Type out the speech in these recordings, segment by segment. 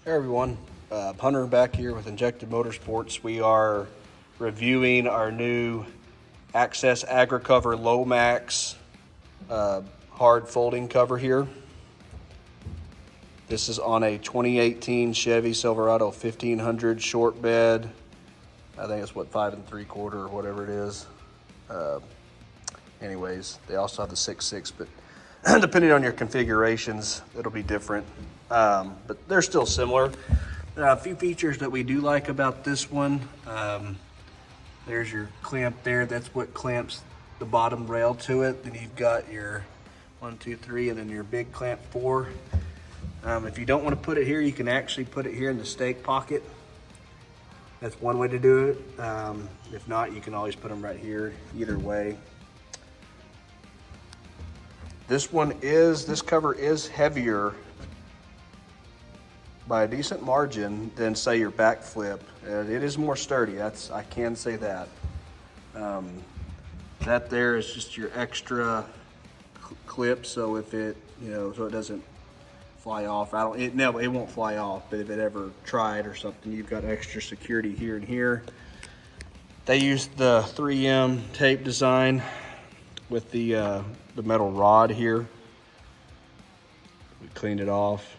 Hey everyone, Hunter back here with Injected Motorsports. We are reviewing our new Access Agricover Lomax hard folding cover here. This is on a 2018 Chevy Silverado 1500 short bed. I think it's what, 5 3/4 or whatever it is. Anyways, they also have the 6.6, but depending on your configurations, it'll be different. But they're still similar. A few features that we do like about this one. There's your clamp there. That's what clamps the bottom rail to it. Then you've got your 1, 2, 3, and then your big clamp 4. If you don't want to put it here, you can actually put it here in the stake pocket. That's one way to do it. If not, you can always put them right here, either way. This cover is heavier by a decent margin than, say, your back flip. It is more sturdy, I can say that. That there is just your extra clip, so if it, so it doesn't fly off. It won't fly off, but if it ever tried or something, you've got extra security here and here. They used the 3M tape design with the metal rod here. We cleaned it off.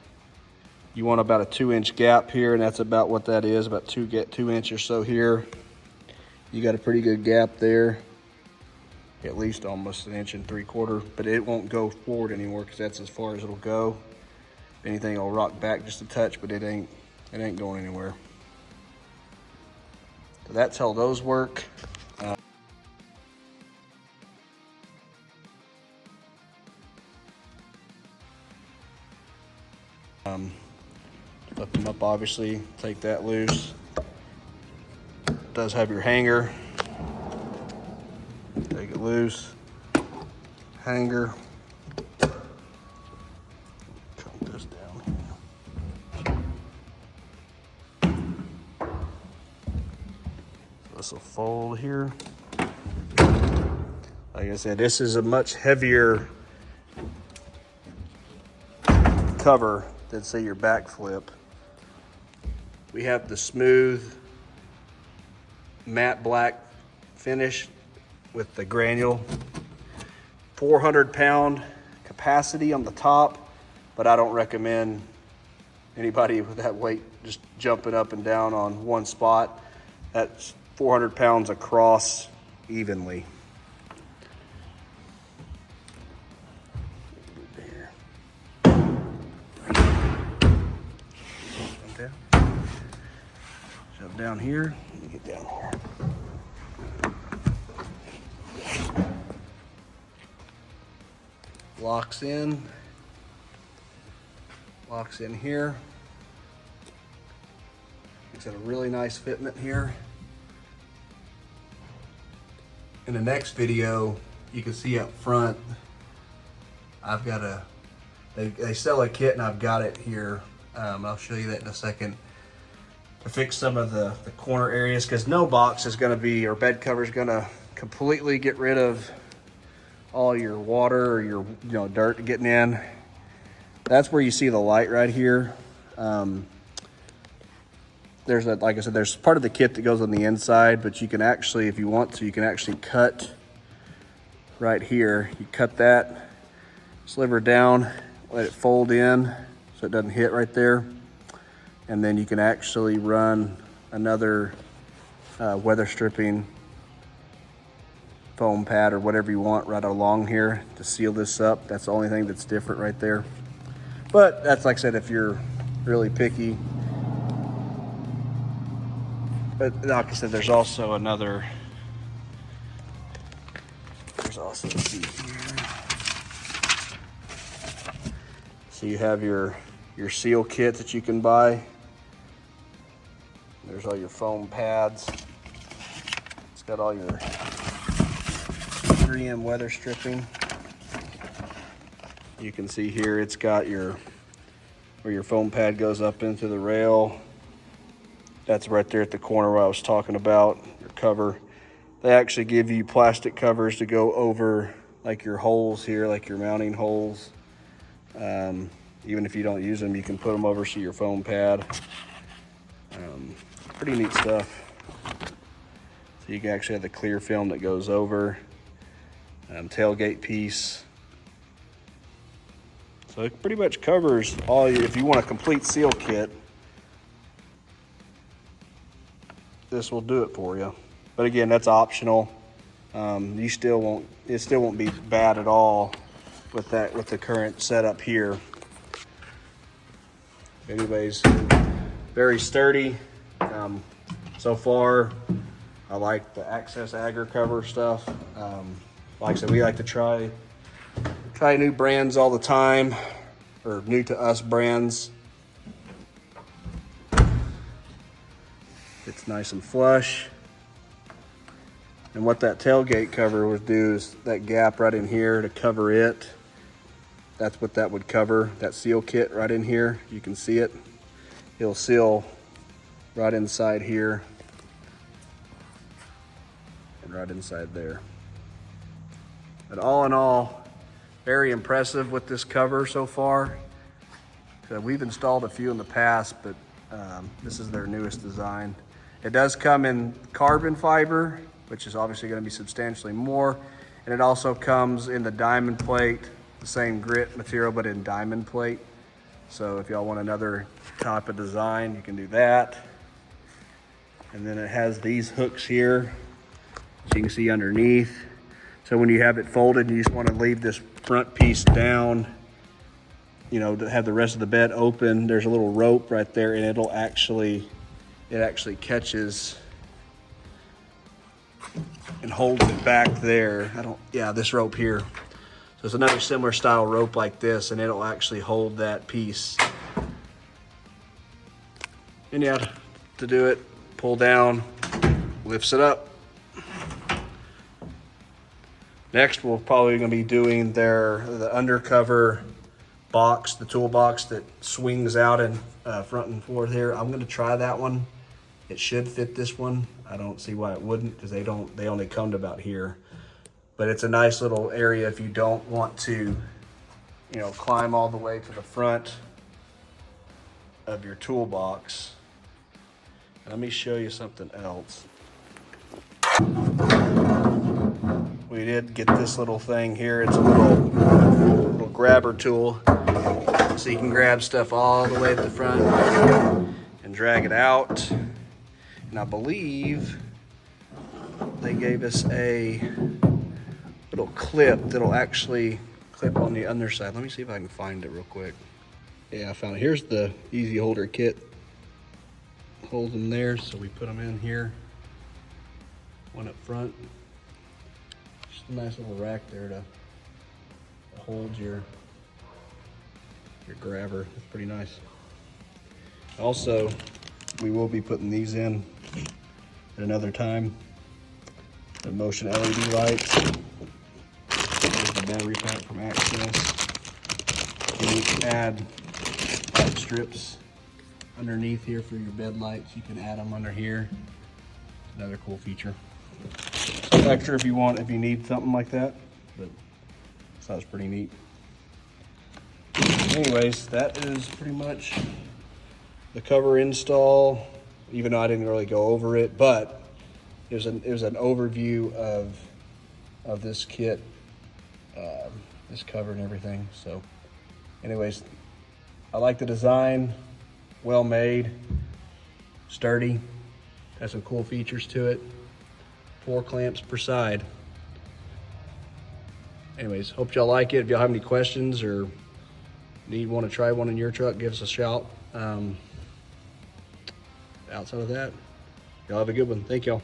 You want about a 2-inch gap here, and that's about what that is, about 2 inch or so here. You got a pretty good gap there, at least almost 1 3/4 inches, but it won't go forward anymore because that's as far as it'll go. If anything, it'll rock back just a touch, but it ain't going anywhere. So that's how those work. Lift them up, obviously, take that loose. It does have your hanger. Take it loose. Hanger. Chunk this down here. This will fold here. Like I said, this is a much heavier cover than, say, your back flip. We have the smooth matte black finish with the granule. 400-pound capacity on the top, but I don't recommend anybody with that weight just jumping up and down on one spot. That's 400 pounds across evenly. Shove down here, get down here. Locks in here. It's got a really nice fitment here. In the next video, you can see up front, I've got they sell a kit and I've got it here. I'll show you that in a second. To fix some of the corner areas, because no box is gonna be, or bed cover is gonna completely get rid of all your water or your dirt getting in. That's where you see the light right here. There's like I said, there's part of the kit that goes on the inside, but you can actually, if you want to, you can actually cut right here. You cut that sliver down, let it fold in so it doesn't hit right there. And then you can actually run another weather stripping foam pad or whatever you want right along here to seal this up. That's the only thing that's different right there. But that's, like I said, if you're really picky. But like I said, there's also another, there's also a seat here. So you have your seal kit that you can buy. There's all your foam pads. It's got all your 3M weather stripping. You can see here it's got where your foam pad goes up into the rail. That's right there at the corner where I was talking about, your cover. They actually give you plastic covers to go over like your holes here, like your mounting holes. Even if you don't use them, you can put them over to your foam pad. Pretty neat stuff. So you can actually have the clear film that goes over. Tailgate piece. So it pretty much covers all if you want a complete seal kit, this will do it for you. But again, that's optional. It still won't be bad at all with the current setup here. Anyways, very sturdy. So far, I like the Access Agricover stuff. Like I said, we like to try new brands all the time, or new to us brands. It's nice and flush. And what that tailgate cover would do is that gap right in here to cover it. That's what that would cover, that seal kit right in here. You can see it. It'll seal right inside here and right inside there. But all in all, very impressive with this cover so far. We've installed a few in the past, but this is their newest design. It does come in carbon fiber, which is obviously going to be substantially more. And it also comes in the diamond plate, the same grit material, but in diamond plate. So if y'all want another type of design, you can do that. And then it has these hooks here, so you can see underneath. So when you have it folded, you just want to leave this front piece down, you know, to have the rest of the bed open. There's a little rope right there, and it actually catches and holds it back there. This rope here. So it's another similar style rope like this, and it'll actually hold that piece. And yeah, to do it, pull down, lifts it up. Next, we're probably going to be doing the undercover box, the toolbox that swings out and front and forth here. I'm going to try that one. It should fit this one. I don't see why it wouldn't, because they only come to about here. But it's a nice little area if you don't want to, you know, climb all the way to the front of your toolbox. Let me show you something else. We did get this little thing here. It's a little grabber tool, so you can grab stuff all the way to the front and drag it out. And I believe they gave us a little clip that'll actually clip on the underside. Let me see if I can find it real quick. Yeah, I found it. Here's the easy holder kit. Hold them there, so we put them in here. One up front. Just a nice little rack there to hold your grabber. It's pretty nice. Also, we will be putting these in at another time. The motion LED lights. There's the battery pack from Access. And you can add light strips underneath here for your bed lights. You can add them under here. Another cool feature. Extra if you need something like that, but that was pretty neat. Anyways, that is pretty much the cover install, even though I didn't really go over it, but it was an overview of this kit, this cover and everything. So anyways, I like the design, well made, sturdy, has some cool features to it. 4 clamps per side. Anyways, hope y'all like it. If y'all have any questions or want to try one in your truck, give us a shout. Outside of that, y'all have a good one. Thank y'all.